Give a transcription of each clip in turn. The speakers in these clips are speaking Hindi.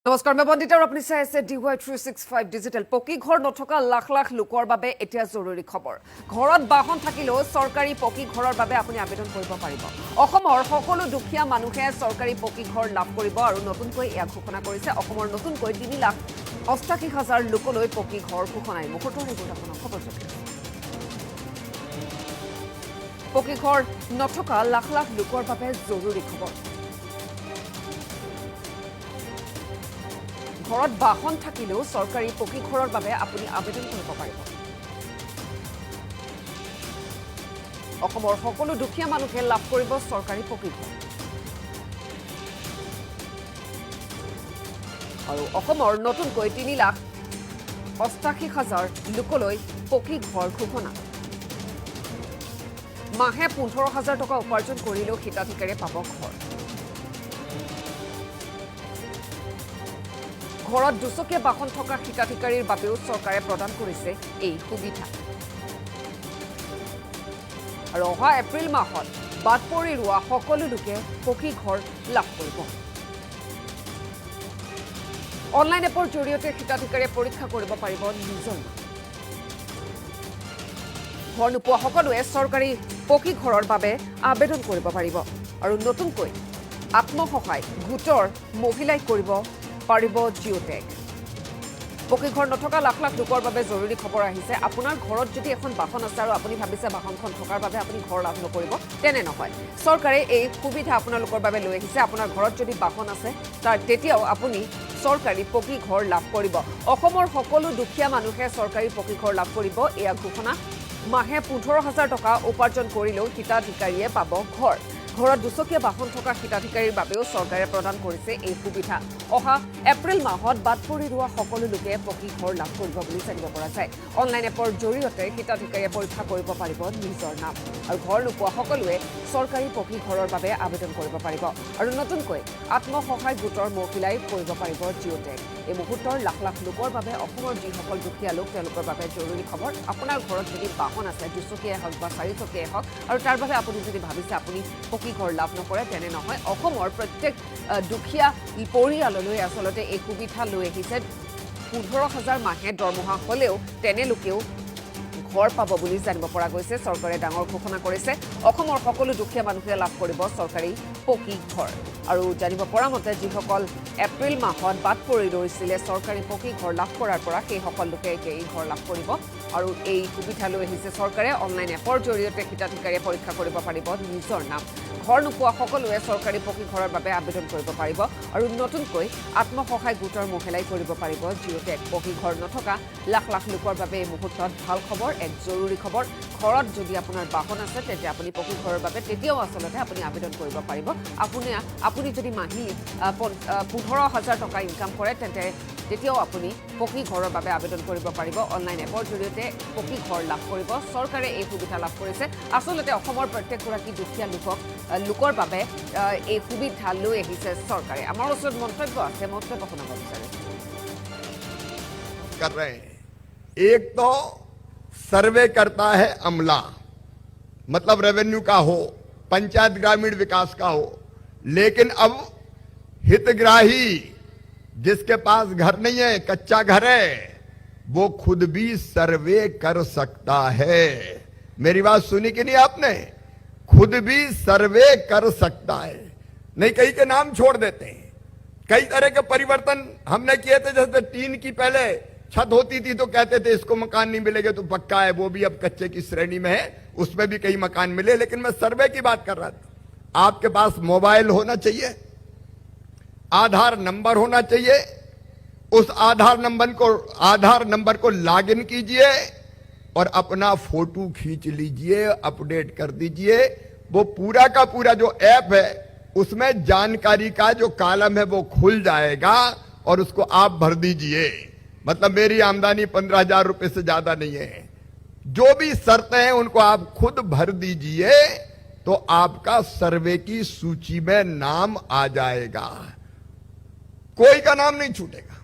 নমস্কাৰ মই বন্দিতা আৰু আপুনি চাই আছে DY365 ডিজিটেল পকী ঘৰ নথকা লাখ লাখ লোকৰ বাবে এতিয়া জৰুৰী খবৰ ঘৰত বাহন থাকিলেও চৰকাৰী পকী ঘৰৰ বাবে আপুনি আবেদন কৰিব পাৰিব অসমৰ সকলো দুখীয়া মানুহে চৰকাৰী পকী ঘৰ লাভ কৰিব আৰু নতুনকৈ এয়া ঘোষণা কৰিছে অসমৰ নতুনকৈ 3,88,000 লোকলৈ পকী ঘৰ ঘোষণাই মুহূৰ্তৰ ৰেকৰ্ড আপোনাক খবৰ জনাইছে পকী ঘৰ নথকা লাখ লাখ লোকৰ বাবে জৰুৰী খবৰ ঘৰত বাহন থাকিলেও চৰকাৰী পকী ঘৰৰ বাবে আপুনি আবেদন কৰিব পাৰিব অসমৰ সকলো দুখীয়া মানুহে লাভ কৰিব চৰকাৰী পকী ঘৰ আৰু অসমৰ নতুনকৈ 3,88,000 লোকলৈ পকী ঘৰ ঘোষণা মাহে 15,000 টকা উপাৰ্জন কৰিলেও হিতাধিকাৰীয়ে পাব ঘৰ ঘৰত দুচকীয়া বাহন থকা হিতাধিকাৰীৰ বাবেও চৰকাৰে প্ৰদান কৰিছে এই সুবিধা আৰু অহা এপ্ৰিল মাহত বাদ পৰি ৰোৱা সকলো লোকে পকী ঘৰ লাভ কৰিব অনলাইন এপৰ জৰিয়তে হিতাধিকাৰীয়ে পৰীক্ষা কৰিব পাৰিব নিজৰ ঘৰ নোপোৱা সকলোৱে চৰকাৰী পকী ঘৰৰ বাবে আবেদন কৰিব পাৰিব আৰু নতুনকৈ আত্মসহায় গোটৰ মহিলাই কৰিব পাৰিব জিঅ'টেগ পকী ঘৰ নথকা লাখ লাখ লোকৰ বাবে জৰুৰী খবৰ আহিছে আপোনাৰ ঘৰত যদি এখন বাহন আছে আৰু আপুনি ভাবিছে বাহনখন থকাৰ বাবে আপুনি ঘৰ লাভ নকৰিব তেনে নহয় চৰকাৰে এই সুবিধা আপোনালোকৰ বাবে লৈ আহিছে আপোনাৰ ঘৰত যদি বাহন আছে তাৰ তেতিয়াও আপুনি চৰকাৰী পকী ঘৰ লাভ কৰিব অসমৰ সকলো দুখীয়া মানুহে চৰকাৰী পকী ঘৰ লাভ কৰিব এয়া ঘোষণা মাহে 15,000 টকা উপাৰ্জন কৰিলেও হিতাধিকাৰীয়ে পাব ঘৰ ঘৰত দুচকীয়া বাহন থকা হিতাধিকাৰীৰ বাবেও চৰকাৰে প্ৰদান কৰিছে এই সুবিধা অহা এপ্ৰিল মাহত বাদ পৰি ৰোৱা সকলো লোকে পকী ঘৰ লাভ কৰিব বুলি জানিব পৰা যায় অনলাইন এপৰ জৰিয়তে হিতাধিকাৰীয়ে পৰীক্ষা কৰিব পাৰিব নিজৰ নাম আৰু ঘৰ নোপোৱা সকলোৱে চৰকাৰী পকী ঘৰৰ বাবে আবেদন কৰিব পাৰিব আৰু নতুনকৈ আত্মসহায় গোটৰ মহিলাই কৰিব পাৰিব জিঅ'টেগ এই মুহূৰ্তৰ লাখ লাখ লোকৰ বাবে অসমৰ যিসকল দুখীয়া লোক তেওঁলোকৰ বাবে জৰুৰী খবৰ আপোনাৰ ঘৰত যদি বাহন আছে দুচকীয়াই হওক বা চাৰিচকীয়াই হওক আৰু তাৰ বাবে আপুনি যদি ভাবিছে আপুনি পকী ঘৰ লাভ নকৰে তেনে নহয় অসমৰ প্ৰত্যেক দুখীয়া পৰিয়াললৈ আচলতে এই সুবিধা লৈ আহিছে 15,000 মাহে দৰমহা হ'লেও তেনে লোকেও ঘৰ পাব বুলি জানিব পৰা গৈছে চৰকাৰে ডাঙৰ ঘোষণা কৰিছে অসমৰ সকলো দুখীয়া মানুহে লাভ কৰিব চৰকাৰী পকী ঘৰ আৰু জানিব পৰা মতে যিসকল এপ্ৰিল মাহত বাদ পৰি ৰৈছিলে চৰকাৰী পকী ঘৰ লাভ কৰাৰ পৰা সেই সকল লোকে এতিয়া এই ঘৰ লাভ কৰিব আৰু এই সুবিধা লৈ আহিছে চৰকাৰে অনলাইন এপৰ জৰিয়তে হিতাধিকাৰীয়ে পৰীক্ষা কৰিব পাৰিব নিজৰ নাম ঘৰ নোপোৱা সকলোৱে চৰকাৰী পকী ঘৰৰ বাবে আবেদন কৰিব পাৰিব আৰু নতুনকৈ আত্মসহায় গোটৰ মহিলাই কৰিব পাৰিব জিঅ'টেগ পকী ঘৰ নথকা লাখ লাখ লোকৰ বাবে এই মুহূৰ্তত ভাল খবৰ এক জৰুৰী খবৰ ঘৰত যদি আপোনাৰ বাহন আছে তেতিয়া আপুনি পকী ঘৰৰ বাবে তেতিয়াও আচলতে আপুনি আবেদন কৰিব পাৰিব আপুনি যদি মাহি 15,000 টকা ইনকাম কৰে তেন্তে তেতিয়াও আপুনি পকী ঘৰৰ বাবে আবেদন কৰিব পাৰিব অনলাইন এপৰ জৰিয়তে পকী ঘৰ লাভ কৰিব চৰকাৰে এই সুবিধা লাভ কৰিছে আচলতে অসমৰ প্ৰত্যেকগৰাকী দুখীয়া লোকৰ বাবে এই সুবিধা লৈ আহিছে চৰকাৰে আমাৰ ওচৰত মন্তব্য আছে মন্তব্য শুনাব বিচাৰে कर रहे हैं एक तो सर्वे करता है अमला मतलब रेवेन्यू का हो पंचायत ग्रामीण विकास का हो लेकिन अब हितग्राही जिसके पास घर नहीं है कच्चा घर है वो खुद भी सर्वे कर सकता है मेरी बात सुनी कि नहीं आपने खुद भी सर्वे कर सकता है नहीं कई के नाम छोड़ देते हैं कई तरह के परिवर्तन हमने किए थे जैसे टीन की पहले छत होती थी तो कहते थे इसको मकान नहीं मिलेगा तो पक्का है वो भी अब कच्चे की श्रेणी में है उसमें भी कई मकान मिले लेकिन मैं सर्वे की बात कर रहा था आपके पास मोबाइल होना चाहिए आधार नंबर होना चाहिए उस आधार नंबर को लॉगिन कीजिए और अपना फोटो खींच लीजिए अपडेट कर दीजिए वो पूरा का पूरा जो ऐप है उसमें जानकारी का जो कॉलम है वो खुल जाएगा और उसको आप भर दीजिए मतलब मेरी आमदनी 15,000 रुपए से ज्यादा नहीं है जो भी शर्तें हैं उनको आप खुद भर दीजिए तो आपका सर्वे की सूची में नाम आ जाएगा कोई का नाम नहीं छूटेगा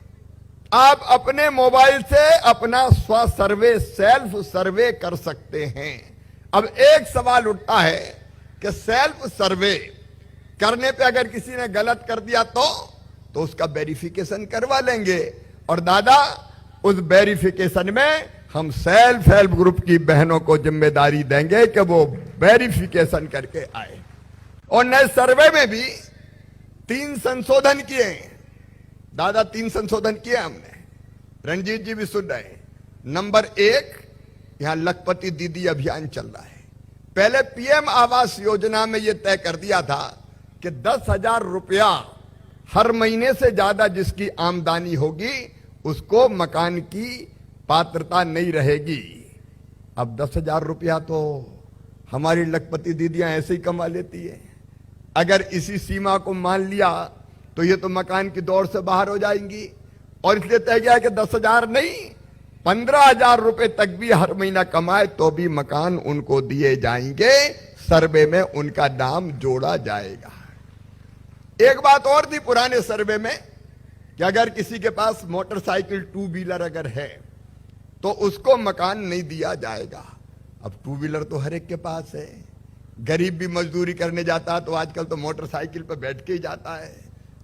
आप अपने मोबाइल से अपना स्व सर्वे सेल्फ सर्वे कर सकते हैं अब एक सवाल उठता है कि सेल्फ सर्वे करने पे अगर किसी ने गलत कर दिया तो तो उसका वेरिफिकेशन करवा लेंगे। और दादा, उस वेरिफिकेशन में हम सेल्फ हेल्प ग्रुप की बहनों को जिम्मेदारी देंगे कि वो वेरिफिकेशन करके आए। और नए सर्वे में भी 3 संशोधन किए हैं दादा, 3 संशोधन किए हमने। रणजीत जी भी सुन रहे हैं। नंबर 1, यहां लखपति दीदी अभियान चल रहा है। पहले पीएम आवास योजना में यह तय कर दिया था कि 10,000 रुपया हर महीने से ज्यादा जिसकी आमदनी होगी उसको मकान की पात्रता नहीं रहेगी। अब 10,000 रुपया तो हमारी लखपति दीदियां ऐसे ही कमा लेती है। अगर इसी सीमा को मान लिया तो ये तो मकान की दौड़ से बाहर हो जाएंगी। और इसलिए तय किया कि 10,000 नहीं, 15,000 रुपए तक भी हर महीना कमाए तो भी मकान उनको दिए जाएंगे। सर्वे में उनका नाम जोड़ा जाएगा। एक बात और थी पुराने सर्वे में कि अगर किसी के पास मोटरसाइकिल 2 व्हीलर अगर है तो उसको मकान नहीं दिया जाएगा। अब 2 व्हीलर तो हर एक के पास है। गरीब भी मजदूरी करने जाता है तो आजकल तो मोटरसाइकिल पर बैठ के ही जाता है,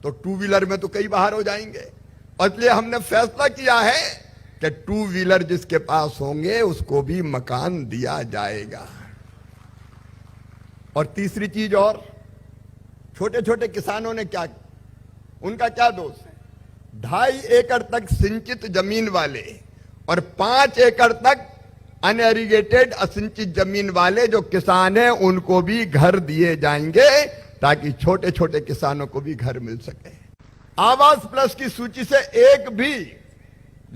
तो 2 व्हीलर में तो कई बाहर हो जाएंगे। और इसलिए हमने फैसला किया है कि 2 व्हीलर जिसके पास होंगे उसको भी मकान दिया जाएगा। और तीसरी चीज, और छोटे छोटे किसानों ने क्या, उनका क्या दोष है? 2.5 एकड़ तक सिंचित जमीन वाले और 5 एकड़ तक अनएरिगेटेड असिंचित जमीन वाले जो किसान हैं उनको भी घर दिए जाएंगे ताकि छोटे छोटे किसानों को भी घर मिल सके। आवास प्लस की सूची से एक भी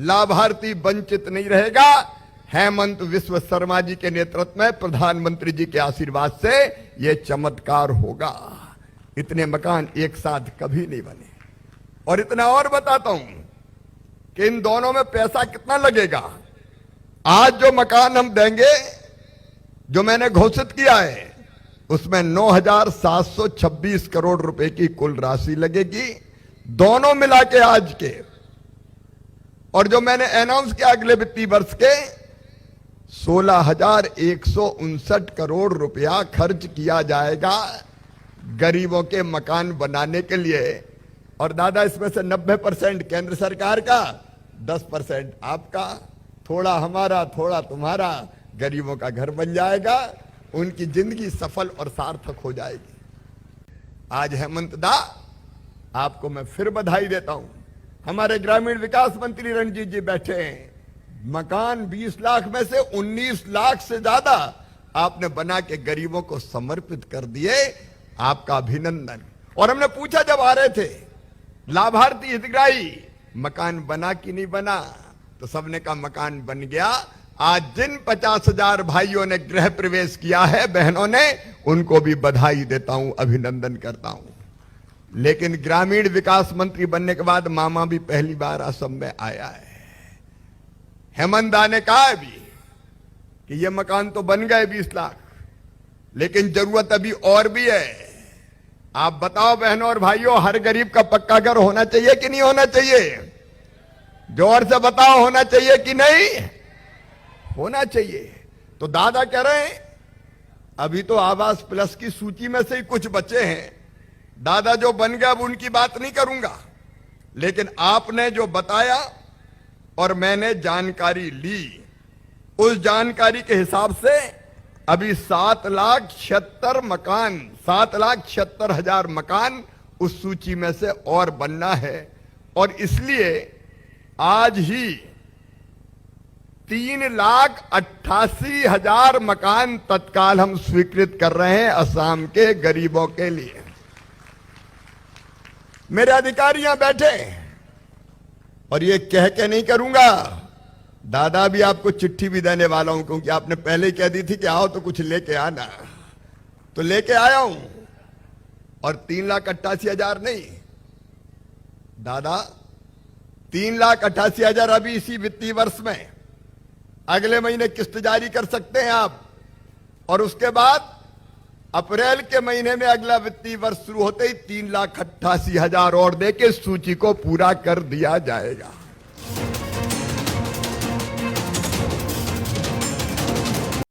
लाभार्थी वंचित नहीं रहेगा। हेमंत विश्व शर्मा जी के नेतृत्व में प्रधानमंत्री जी के आशीर्वाद से यह चमत्कार होगा। इतने मकान एक साथ कभी नहीं बने। और इतना और बताता हूं कि इन दोनों में पैसा कितना लगेगा। आज जो मकान हम देंगे, जो मैंने घोषित किया है, उसमें 9,726 करोड़ रुपए की कुल राशि लगेगी, दोनों मिला के आज के। और जो मैंने अनाउंस किया अगले वित्तीय वर्ष के 16,159 करोड़ रुपया खर्च किया जाएगा गरीबों के मकान बनाने के लिए। और दादा, इसमें से 90% केंद्र सरकार का, 10% आपका, थोड़ा हमारा थोड़ा तुम्हारा, गरीबों का घर बन जाएगा, उनकी जिंदगी सफल और सार्थक हो जाएगी। आज हेमंत दा, आपको मैं फिर बधाई देता हूं। हमारे ग्रामीण विकास मंत्री रणजीत जी बैठे हैं। मकान 20 लाख में से 19 लाख से ज्यादा आपने बना के गरीबों को समर्पित कर दिए। आपका अभिनंदन। और हमने पूछा जब आ रहे थे, लाभार्थी हितग्राही मकान बना कि नहीं बना, तो सबने कहा मकान बन गया। आज जिन 50,000 भाइयों ने गृह प्रवेश किया है, बहनों ने, उनको भी बधाई देता हूं, अभिनंदन करता हूं। लेकिन ग्रामीण विकास मंत्री बनने के बाद मामा भी पहली बार असम में आया है। हेमंत दा ने कहा अभी कि ये मकान तो बन गए 20 लाख, लेकिन जरूरत अभी और भी है। आप बताओ बहनों और भाइयों, हर गरीब का पक्का घर होना चाहिए कि नहीं होना चाहिए? जोर से बताओ, होना चाहिए कि नहीं होना चाहिए? तो दादा कह रहे हैं अभी तो आवास प्लस की सूची में से ही कुछ बचे हैं। दादा जो बन गया अब उनकी बात नहीं करूंगा, लेकिन आपने जो बताया और मैंने जानकारी ली, उस जानकारी के हिसाब से अभी 7,76,000 मकान उस सूची में से और बनना है। और इसलिए आज ही 3,88,000 मकान तत्काल हम स्वीकृत कर रहे हैं असम के गरीबों के लिए। मेरे अधिकारी यहां बैठे, और ये कह के नहीं करूंगा, दादा भी आपको चिट्ठी भी देने वाला हूं, क्योंकि आपने पहले ही कह दी थी कि आओ तो कुछ लेके आना, तो लेके आया हूं। और 3,88,000 नहीं दादा, 3,88,000 अभी इसी वित्तीय वर्ष में, अगले महीने किस्त जारी कर सकते हैं आप। और उसके बाद अप्रैल के महीने में अगला वित्तीय वर्ष शुरू होते ही 3,88,000 और देके सूची को पूरा कर दिया जाएगा।